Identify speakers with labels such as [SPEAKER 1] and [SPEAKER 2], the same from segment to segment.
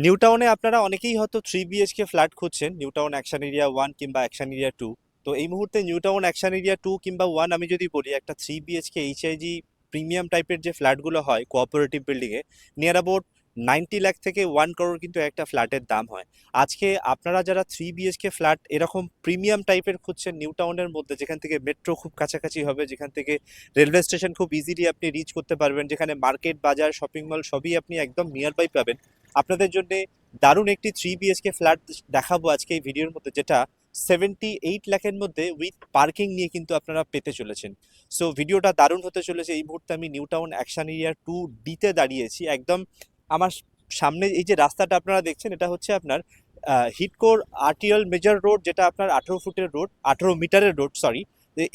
[SPEAKER 1] New টাউনে আপনারা অনেকেই হয়তো 3 BHK ফ্ল্যাট খুঁজছেন, নিউ টাউন অ্যাকশন এরিয়া 1 কিংবা অ্যাকশন এরিয়া 2। তো এই মুহূর্তে নিউ টাউন অ্যাকশন এরিয়া 2 কিংবা 1 আমি যদি বলি, একটা 3 BHK এইচআইজি প্রিমিয়াম টাইপের যে ফ্ল্যাটগুলো হয় কোঅপারেটিভ বিল্ডিংয়ে, নিয়ার অ্যাবাউট 90 লাখ থেকে 1 crore কিন্তু একটা ফ্ল্যাটের দাম হয়। আজকে আপনারা যারা 3 BHK ফ্ল্যাট এরকম প্রিমিয়াম টাইপের খুঁজছেন নিউ টাউনের মধ্যে, যেখান থেকে মেট্রো খুব কাছাকাছি হবে, যেখান থেকে রেলওয়ে স্টেশন খুব ইজিলি আপনি রিচ করতে পারবেন, যেখানে মার্কেট বাজার শপিং মল সবই আপনি একদম নিয়ার বাই পাবেন, আপনাদের জন্য দারুণ একটি 3 BHK ফ্ল্যাট দেখাবো আজকে এই ভিডিওর মধ্যে, যেটা 78 লাখের মধ্যে উইথ পার্কিং নিয়ে কিন্তু আপনারা পেতে চলেছেন। সো ভিডিওটা দারুণ হতে চলেছে। এই মুহূর্তে আমি নিউ টাউন অ্যাকশন এরিয়া 2D-তে দাঁড়িয়েছি। একদম আমার সামনে এই যে রাস্তাটা আপনারা দেখছেন, এটা হচ্ছে আপনার হিডকোর আরটিএল মেজর রোড, যেটা আপনার 18 ফুটের রোড, 18 মিটারের রোড, সরি।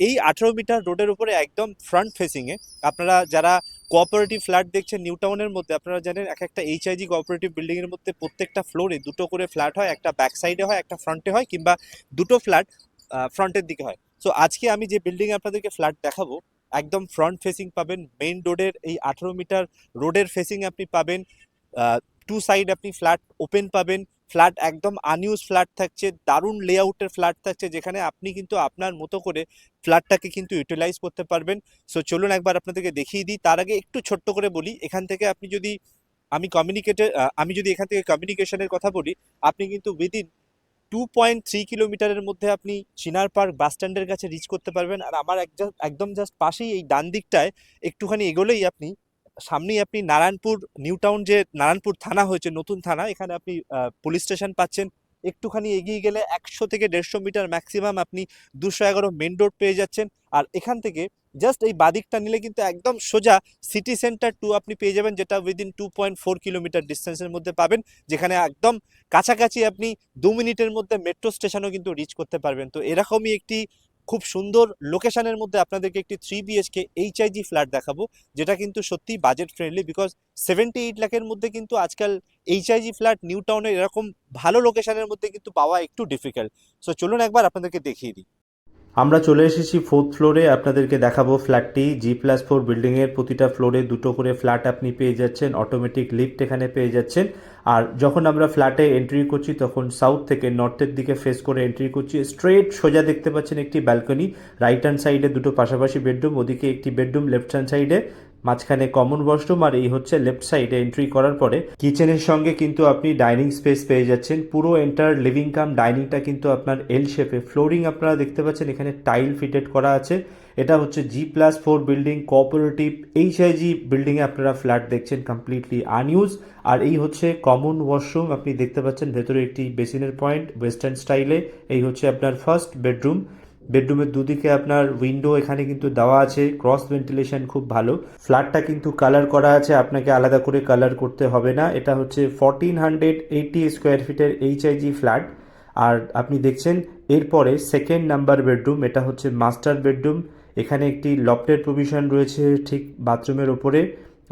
[SPEAKER 1] এই 18 মিটার রোডের উপরে একদম ফ্রন্ট ফেসিংয়ে আপনারা যারা কোঅপারেটিভ ফ্ল্যাট দেখছেন নিউ টাউনের মধ্যে, আপনারা জানেন এক একটা এইচআইজি কোঅপারেটিভ বিল্ডিং এর মধ্যে প্রত্যেকটা ফ্লোরে দুটো করে ফ্ল্যাট হয়, একটা ব্যাক সাইডে হয়, একটা ফ্রন্টে হয়, কিংবা দুটো ফ্ল্যাট ফ্রন্টের দিকে হয়। সো আজকে আমি যে বিল্ডিং আপনাদেরকে ফ্ল্যাট দেখাবো, একদম ফ্রন্ট ফেসিং পাবেন, মেইন রোডের এই 18 মিটার রোডের ফেসিং আপনি পাবেন। টু সাইড আপনি ফ্ল্যাট ওপেন পাবেন। ফ্ল্যাট একদম আনইউজ ফ্ল্যাট থাকছে, দারুণ লেআউটের ফ্ল্যাট থাকছে, যেখানে আপনি কিন্তু আপনার মতো করে ফ্ল্যাটটাকে কিন্তু ইউটিলাইজ করতে পারবেন। সো চলুন একবার আপনাদেরকে দেখিয়ে দিই। তার আগে একটু ছোট্ট করে বলি, এখান থেকে আপনি যদি আমি যদি এখান থেকে কমিউনিকেশনের কথা বলি, আপনি কিন্তু উইদিন 2.3 কিলোমিটারের মধ্যে আপনি চিনার পার্ক বাস স্ট্যান্ডের কাছে রিচ করতে পারবেন। আর আমার একদম জাস্ট পাশেই এই ডান দিকটায় একটুখানি এগোলেই আপনি সামনেই আপনি নারায়ণপুর, নিউ টাউন যে নারায়ণপুর থানা হয়েছে, নতুন থানা, এখানে আপনি পুলিশ স্টেশন পাচ্ছেন। একটুখানি এগিয়ে গেলে 100 থেকে 150 মিটার ম্যাক্সিমাম আপনি 211 মেন রোড পেয়ে যাচ্ছেন। আর এখান থেকে জাস্ট এই বাদিকটা নিলে কিন্তু একদম সোজা সিটি সেন্টার 2 আপনি পেয়ে যাবেন, যেটা উইদিন 2.4 কিলোমিটার ডিস্টেন্সের মধ্যে পাবেন, যেখানে একদম কাছাকাছি আপনি 2 মিনিটের মধ্যে মেট্রো স্টেশনও কিন্তু রিচ করতে পারবেন। তো এরকমই একটি খুব সুন্দর লোকেশনের মধ্যে আপনাদেরকে একটি 3 BHK এইচআইজি ফ্ল্যাট দেখাবো, যেটা কিন্তু সত্যি বাজেট ফ্রেন্ডলি, বিকজ 78 লাখের মধ্যে কিন্তু আজকাল এইচআইজি ফ্ল্যাট নিউ টাউনের এরকম ভালো লোকেশনের মধ্যে কিন্তু পাওয়া একটু ডিফিকাল্ট। সো চলুন একবার আপনাদেরকে দেখিয়ে দিই।
[SPEAKER 2] আমরা চলে এসেছি 4th ফ্লোরে। আপনাদেরকে দেখাবো ফ্ল্যাটটি। G+4 বিল্ডিংয়ের প্রতিটা ফ্লোরে দুটো করে ফ্ল্যাট আপনি পেয়ে যাচ্ছেন, অটোমেটিক লিফট এখানে পেয়ে যাচ্ছেন। আর যখন আমরা ফ্ল্যাটে এন্ট্রি করছি তখন সাউথ থেকে নর্থের দিকে ফেস করে এন্ট্রি করছি। স্ট্রেট সোজা দেখতে পাচ্ছেন একটি ব্যালকনি, রাইট হ্যান্ড সাইডে দুটো পাশাপাশি বেডরুম, ওদিকে একটি বেডরুম লেফট হ্যান্ড সাইডে, মাঝখানে কমন ওয়াশরুম, আর এই হচ্ছে লেফট সাইডে এন্ট্রি করার পরে কিচেনের সঙ্গে কিন্তু আপনি ডাইনিং স্পেস পেয়ে যাচ্ছেন। পুরো এন্টার লিভিং কাম ডাইনিংটা কিন্তু আপনার এল শেপে। ফ্লোরিং আপনারা দেখতে পাচ্ছেন এখানে টাইল ফিটেড করা আছে। এটা হচ্ছে G+4 বিল্ডিং কোঅপারেটিভ এইচআইজি বিল্ডিংয়ে আপনারা ফ্ল্যাট দেখছেন, কমপ্লিটলি আনইউজ। আর এই হচ্ছে কমন ওয়াশরুম, আপনি দেখতে পাচ্ছেন ভেতরে একটি বেসিনের পয়েন্ট ওয়েস্টার্ন স্টাইলে। এই হচ্ছে আপনার ফার্স্ট বেডরুম। বেডরুমের দুদিকে আপনার উইন্ডো এখানে কিন্তু দেওয়া আছে, ক্রস ভেন্টিলেশন খুব ভালো। ফ্ল্যাটটা কিন্তু কালার করা আছে, আপনাকে আলাদা করে কালার করতে হবে না। এটা হচ্ছে 1480 স্কোয়ার ফিটের এইচআইজি ফ্ল্যাট। আর আপনি দেখছেন এরপরে সেকেন্ড নাম্বার বেডরুম, এটা হচ্ছে মাস্টার বেডরুম। এখানে একটি লফটের প্রভিশন রয়েছে ঠিক বাথরুমের ওপরে।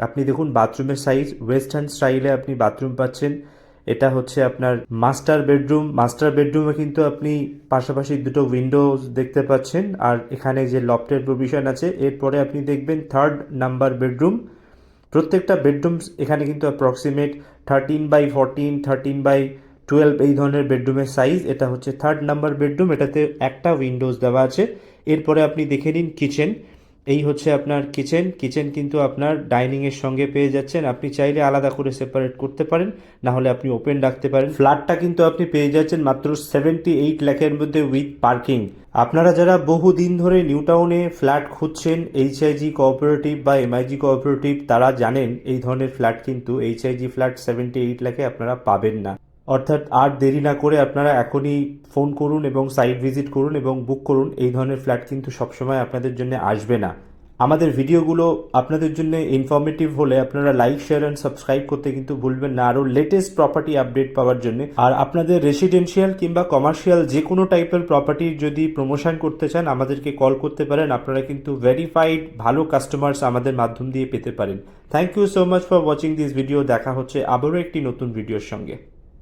[SPEAKER 2] আপনি দেখুন বাথরুমের সাইজ ওয়েস্টার্ন স্টাইলে আপনি বাথরুম পাচ্ছেন। এটা হচ্ছে আপনার মাস্টার বেডরুম। মাস্টার বেডরুমে কিন্তু আপনি পাশাপাশি দুটো উইন্ডোজ দেখতে পাচ্ছেন, আর এখানে যে লফটের প্রভিশন আছে। এরপরে আপনি দেখবেন থার্ড নাম্বার বেডরুম। প্রত্যেকটা বেডরুমস এখানে কিন্তু অ্যাপ্রক্সিমেট 13x14, 13x12 এই ধরনের বেডরুমের সাইজ। এটা হচ্ছে থার্ড নাম্বার বেডরুম, এটাতে একটা উইন্ডোজ দেওয়া আছে। এরপরে আপনি দেখে নিন কিচেন। এই হচ্ছে আপনার কিচেন। কিচেন কিন্তু আপনার ডাইনিংয়ের সঙ্গে পেয়ে যাচ্ছেন, আপনি চাইলে আলাদা করে সেপারেট করতে পারেন, না হলে আপনি ওপেন রাখতে পারেন। ফ্ল্যাটটা কিন্তু আপনি পেয়ে যাচ্ছেন মাত্র 78 লাখের মধ্যে উইথ পার্কিং। আপনারা যারা বহুদিন ধরে নিউ টাউনে ফ্ল্যাট খুঁজছেন এইচআইজি কোঅপারেটিভ বা এমআইজি কোঅপারেটিভ, তারা জানেন এই ধরনের ফ্ল্যাট কিন্তু এইচআইজি ফ্ল্যাট 78 লাখে আপনারা পাবেন না। অর্থাৎ আর দেরি না করে আপনারা এখনই ফোন করুন এবং সাইট ভিজিট করুন এবং বুক করুন। এই ধরনের ফ্ল্যাট কিন্তু সবসময় আপনাদের জন্য আসবে না। আমাদের ভিডিওগুলো আপনাদের জন্য ইনফরমেটিভ হলে আপনারা লাইক, শেয়ার অ্যান্ড সাবস্ক্রাইব করতে কিন্তু ভুলবেন না, আরও লেটেস্ট প্রপার্টি আপডেট পাওয়ার জন্য। আর আপনাদের রেসিডেন্সিয়াল কিংবা কমার্শিয়াল যে কোনো টাইপের প্রপার্টির যদি প্রমোশন করতে চান, আমাদেরকে কল করতে পারেন। আপনারা কিন্তু ভেরিফাইড ভালো কাস্টমার্স আমাদের মাধ্যম দিয়ে পেতে পারেন। Thank you so much for watching this video. দেখা হচ্ছে আবারও একটি নতুন ভিডিওর সঙ্গে।